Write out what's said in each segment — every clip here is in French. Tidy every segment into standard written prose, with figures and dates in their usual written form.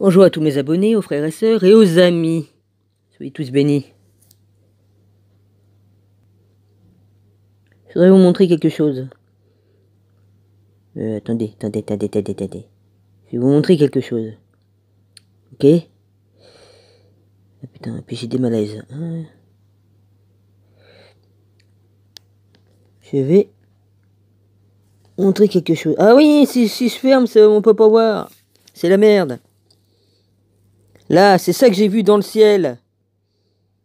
Bonjour à tous mes abonnés, aux frères et sœurs et aux amis. Soyez tous bénis. Je voudrais vous montrer quelque chose. Attendez. Je vais vous montrer quelque chose. Ok? Ah putain, puis j'ai des malaises. Je vais montrer quelque chose. Ah oui, si je ferme, on peut pas voir. C'est la merde. Là, c'est ça que j'ai vu dans le ciel.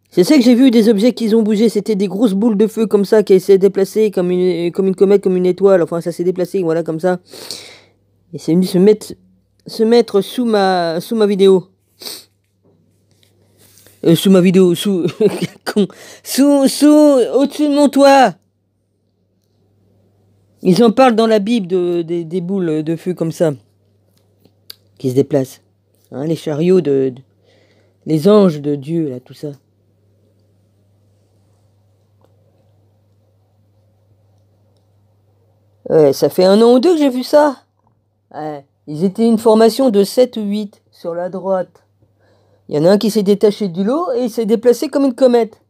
C'est ça que j'ai vu, des objets qui ont bougé. C'était des grosses boules de feu comme ça qui essaient de déplacer comme une comète, comme une étoile. Enfin, ça s'est déplacé, voilà, comme ça. Et c'est venu se mettre sous ma vidéo. Sous ma vidéo, sous au-dessus de mon toit. Ils en parlent dans la Bible des boules de feu comme ça qui se déplacent. Hein, les chariots les anges de Dieu, là, tout ça. Ouais, ça fait 1 an ou 2 que j'ai vu ça. Ouais. Ils étaient une formation de 7 ou 8 sur la droite. Il y en a un qui s'est détaché du lot et il s'est déplacé comme une comète.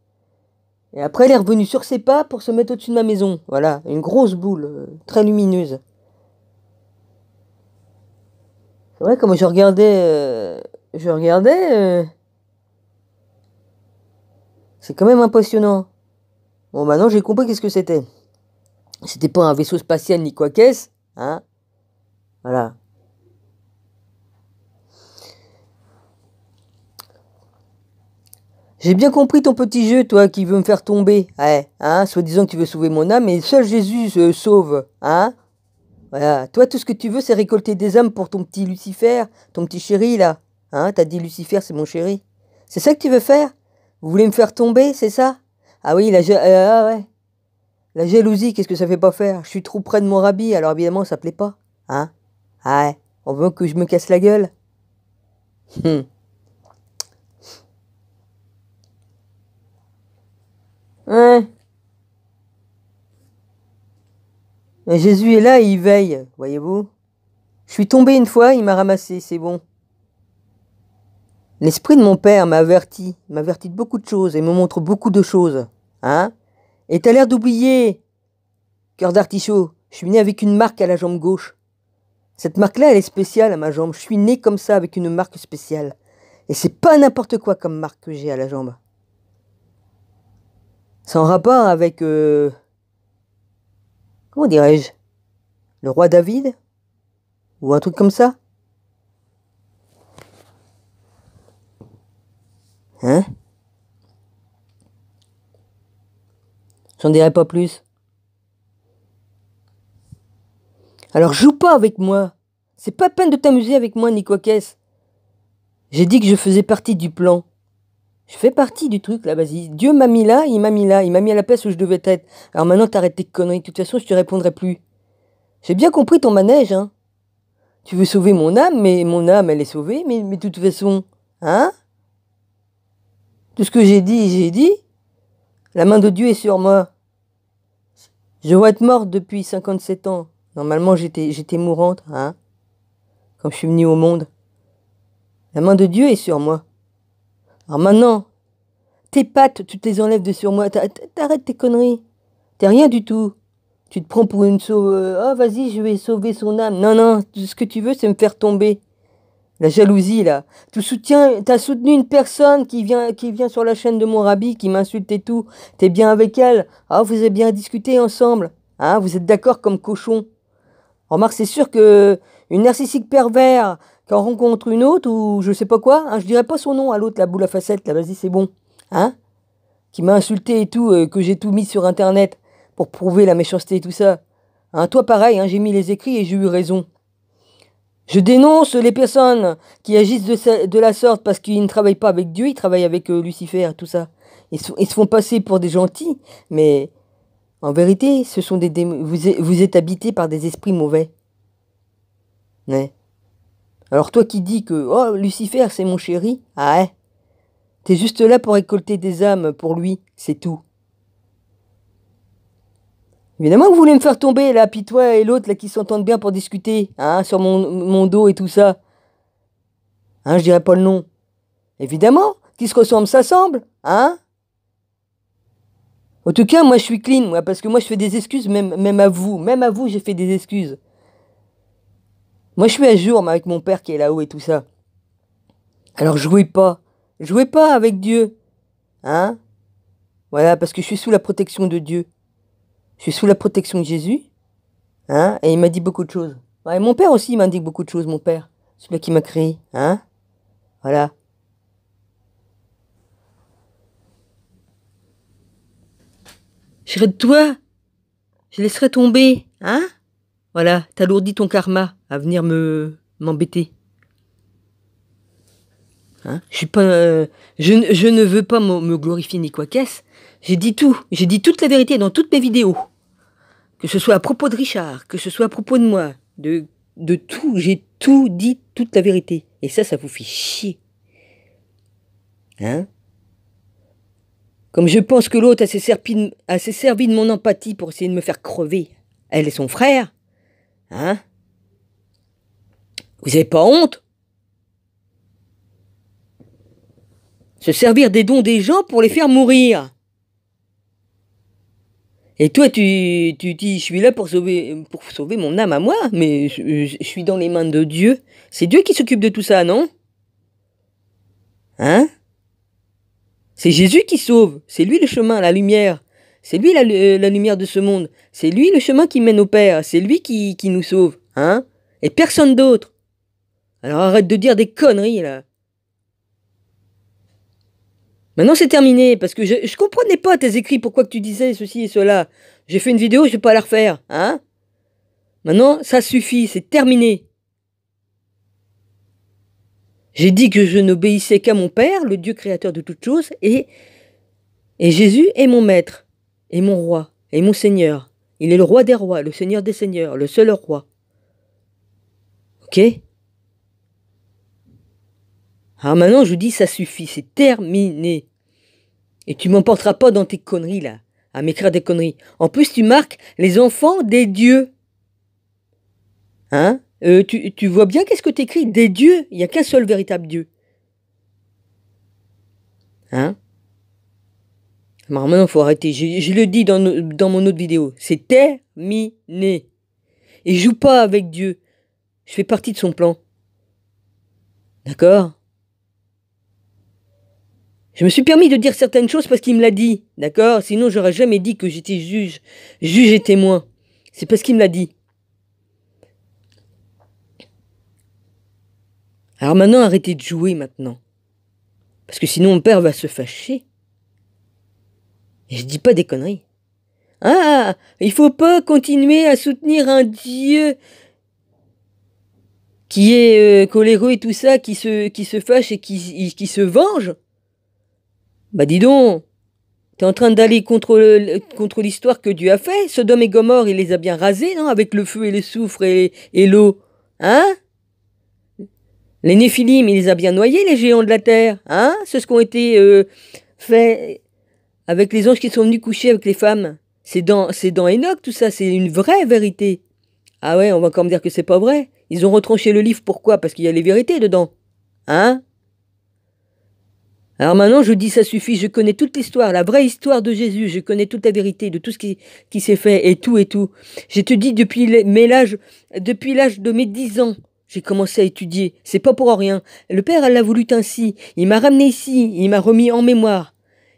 Et après, il est revenu sur ses pas pour se mettre au-dessus de ma maison. Voilà, une grosse boule, très lumineuse. C'est vrai, comme je regardais, c'est quand même impressionnant. Bon, maintenant, j'ai compris qu'est-ce que c'était. C'était pas un vaisseau spatial ni quoi qu'est-ce, hein. Voilà. J'ai bien compris ton petit jeu, toi, qui veut me faire tomber. Ouais, hein, soi-disant que tu veux sauver mon âme, mais seul Jésus se sauve, hein. Voilà. Toi, tout ce que tu veux, c'est récolter des âmes pour ton petit Lucifer, ton petit chéri, là. Hein, t'as dit Lucifer, c'est mon chéri. C'est ça que tu veux faire? Vous voulez me faire tomber, c'est ça? Ah oui, ouais. La jalousie, qu'est-ce que ça fait pas faire? Je suis trop près de mon rabbi, alors évidemment, ça plaît pas. Hein? Ah ouais, on veut que je me casse la gueule? Ouais. Et Jésus est là et il veille, voyez-vous? Je suis tombé une fois, il m'a ramassé, c'est bon. L'esprit de mon père m'avertit de beaucoup de choses et me montre beaucoup de choses. Hein? Et t'as l'air d'oublier, cœur d'artichaut, je suis né avec une marque à la jambe gauche. Cette marque-là, elle est spéciale à ma jambe. Je suis né comme ça avec une marque spéciale. Et c'est pas n'importe quoi comme marque que j'ai à la jambe. C'est en rapport avec, comment dirais-je, le roi David? Ou un truc comme ça? Hein? J'en dirai pas plus. Alors joue pas avec moi. C'est pas peine de t'amuser avec moi, ni quoi qu'est-ce. J'ai dit que je faisais partie du plan. Je fais partie du truc là, vas-y. Dieu m'a mis là, il m'a mis là, il m'a mis à la place où je devais être. Alors maintenant t'arrêtes tes conneries, de toute façon je te répondrai plus. J'ai bien compris ton manège, hein. Tu veux sauver mon âme, mais mon âme elle est sauvée, mais de toute façon, hein? Tout ce que j'ai dit. La main de Dieu est sur moi. Je dois être morte depuis 57 ans. Normalement j'étais mourante, hein? Quand je suis venue au monde. La main de Dieu est sur moi. Alors maintenant, tes pattes, tu te les enlèves de sur moi. T'arrêtes tes conneries. T'es rien du tout. Tu te prends pour une sauve. Oh, vas-y, je vais sauver son âme. Non, tout ce que tu veux, c'est me faire tomber. La jalousie, là. T'as soutenu une personne qui vient sur la chaîne de mon rabbi, qui m'insulte et tout. T'es bien avec elle. Ah, vous avez bien discuté ensemble. Hein, vous êtes d'accord comme cochon. Remarque, c'est sûr que une narcissique pervers qui en rencontre une autre, ou je sais pas quoi, hein, je dirais pas son nom à l'autre, la boule à facettes, là, vas-y, c'est bon. Hein? Qui m'a insulté et tout, que j'ai tout mis sur internet pour prouver la méchanceté et tout ça. Hein, toi pareil, hein, j'ai mis les écrits et j'ai eu raison. Je dénonce les personnes qui agissent de la sorte parce qu'ils ne travaillent pas avec Dieu, ils travaillent avec Lucifer, tout ça. Ils se font passer pour des gentils, mais en vérité, ce sont des vous êtes habité par des esprits mauvais. Ouais. Alors toi qui dis que oh Lucifer c'est mon chéri, ah ouais. T'es juste là pour récolter des âmes pour lui, c'est tout. Évidemment que vous voulez me faire tomber là, puis toi et l'autre là qui s'entendent bien pour discuter, hein, sur mon dos et tout ça. Hein, je dirais pas le nom. Évidemment, qui se ressemble, s'assemble, hein? En tout cas, moi, je suis clean, moi, parce que moi, je fais des excuses, même à vous. Même à vous, j'ai fait des excuses. Moi, je suis à jour, moi, avec mon père qui est là-haut et tout ça. Alors, jouez pas. Jouez pas avec Dieu. Hein? Voilà, parce que je suis sous la protection de Dieu. Je suis sous la protection de Jésus. Hein? Et il m'a dit beaucoup de choses. Ouais, mon père aussi, il m'a dit beaucoup de choses, mon père. Celui qui m'a créé. Hein? Voilà. Je serai de toi. Je laisserai tomber. Hein? Voilà, t'alourdis ton karma à venir m'embêter. Hein? Je suis pas, je ne veux pas me glorifier ni quoi qu'est-ce. J'ai dit tout. J'ai dit toute la vérité dans toutes mes vidéos. Que ce soit à propos de Richard, que ce soit à propos de moi, de tout. J'ai tout dit, toute la vérité. Et ça vous fait chier. Hein? Comme je pense que l'autre s'est servi de mon empathie pour essayer de me faire crever. Elle et son frère. Hein? Vous avez pas honte? Se servir des dons des gens pour les faire mourir. Et toi, tu dis, je suis là pour sauver mon âme à moi, mais je suis dans les mains de Dieu. C'est Dieu qui s'occupe de tout ça, non? Hein? C'est Jésus qui sauve. C'est lui le chemin, la lumière. C'est lui la lumière de ce monde. C'est lui le chemin qui mène au Père. C'est lui qui nous sauve. Hein? Et personne d'autre. Alors arrête de dire des conneries, là. Maintenant c'est terminé, parce que je comprenais pas tes écrits, pourquoi que tu disais ceci et cela. J'ai fait une vidéo, je vais pas la refaire, hein? Maintenant, ça suffit, c'est terminé. J'ai dit que je n'obéissais qu'à mon Père, le Dieu créateur de toutes choses, et Jésus est mon maître, et mon roi, et mon Seigneur. Il est le roi des rois, le Seigneur des seigneurs, le seul roi. Ok? Alors maintenant, je vous dis, ça suffit, c'est terminé. Et tu m'emporteras pas dans tes conneries, là, à m'écrire des conneries. En plus, tu marques les enfants des dieux. Hein? Tu vois bien qu'est-ce que tu écris? Des dieux. Il n'y a qu'un seul véritable Dieu. Hein? Alors maintenant, il faut arrêter. Je le dis dans mon autre vidéo. C'est terminé. Et joue pas avec Dieu. Je fais partie de son plan. D'accord? Je me suis permis de dire certaines choses parce qu'il me l'a dit. D'accord? Sinon, j'aurais jamais dit que j'étais juge et témoin. C'est parce qu'il me l'a dit. Alors maintenant, arrêtez de jouer maintenant. Parce que sinon, mon père va se fâcher. Et je dis pas des conneries. Ah, il faut pas continuer à soutenir un Dieu qui est coléreux et tout ça, qui se fâche et qui se venge. Bah dis donc, t'es en train d'aller contre l'histoire que Dieu a fait. Sodome et Gomorrhe, il les a bien rasés, non? Avec le feu et le soufre et l'eau. Hein? Les Néphilim, il les a bien noyés, les géants de la terre. Hein? C'est ce qui ont été faits avec les anges qui sont venus coucher avec les femmes. C'est dans Enoch, tout ça. C'est une vraie vérité. Ah ouais, on va encore me dire que c'est pas vrai. Ils ont retranché le livre, pourquoi? Parce qu'il y a les vérités dedans. Hein? Alors maintenant, je dis, ça suffit, je connais toute l'histoire, la vraie histoire de Jésus, je connais toute la vérité de tout ce qui s'est fait, et tout. Je te dis, depuis l'âge de mes 10 ans, j'ai commencé à étudier, c'est pas pour rien. Le Père, elle l'a voulu ainsi, il m'a ramené ici, il m'a remis en mémoire,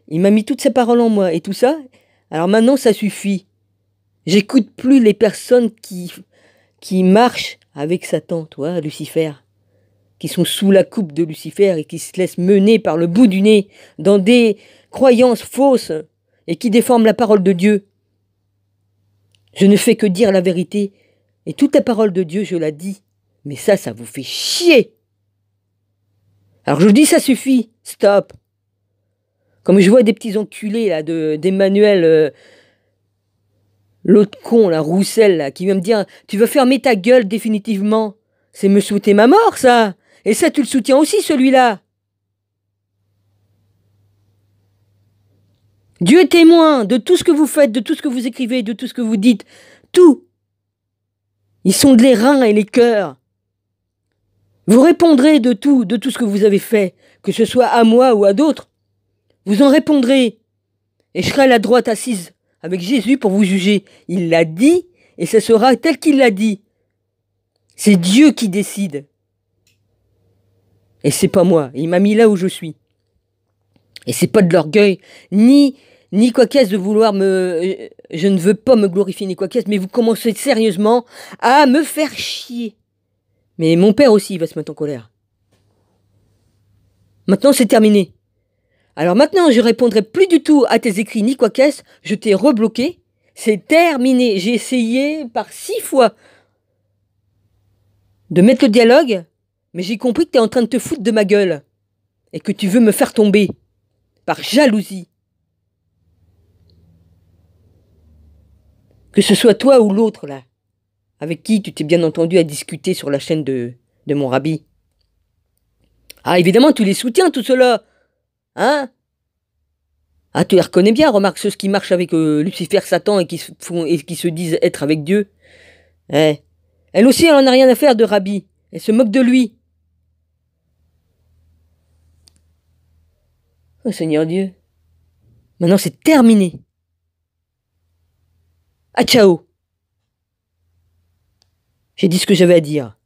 il m'a mis toutes ses paroles en moi, et tout ça. Alors maintenant, ça suffit. J'écoute plus les personnes qui marchent avec Satan, toi, Lucifer, qui sont sous la coupe de Lucifer et qui se laissent mener par le bout du nez dans des croyances fausses et qui déforment la parole de Dieu. Je ne fais que dire la vérité et toute la parole de Dieu, je la dis. Mais ça vous fait chier. Alors je vous dis, ça suffit, stop. Comme je vois des petits enculés là d'Emmanuel, l'autre con, là, Roussel, là, qui vient me dire, tu veux fermer ta gueule définitivement. C'est me souhaiter ma mort, ça. Et ça, tu le soutiens aussi, celui-là. Dieu est témoin de tout ce que vous faites, de tout ce que vous écrivez, de tout ce que vous dites. Tout. Ils sondent les reins et les cœurs. Vous répondrez de tout ce que vous avez fait, que ce soit à moi ou à d'autres. Vous en répondrez. Et je serai à la droite assise avec Jésus pour vous juger. Il l'a dit et ce sera tel qu'il l'a dit. C'est Dieu qui décide. Et c'est pas moi. Il m'a mis là où je suis. Et c'est pas de l'orgueil, ni quoi qu'est-ce de vouloir me... Je ne veux pas me glorifier ni quoi qu'est-ce, mais vous commencez sérieusement à me faire chier. Mais mon père aussi, il va se mettre en colère. Maintenant, c'est terminé. Alors maintenant, je répondrai plus du tout à tes écrits ni quoi qu'est-ce. Je t'ai rebloqué. C'est terminé. J'ai essayé par 6 fois de mettre le dialogue, mais j'ai compris que tu es en train de te foutre de ma gueule et que tu veux me faire tomber par jalousie. Que ce soit toi ou l'autre, là, avec qui tu t'es bien entendu à discuter sur la chaîne de mon rabbi. Ah, évidemment, tu les soutiens, tout cela. Hein? Ah, tu les reconnais bien, remarque ceux qui marchent avec Lucifer, Satan et qui se disent être avec Dieu. Eh. Elle aussi, elle en a rien à faire de rabbi. Elle se moque de lui. Oh Seigneur Dieu. Maintenant, c'est terminé. Ah, ciao. J'ai dit ce que j'avais à dire.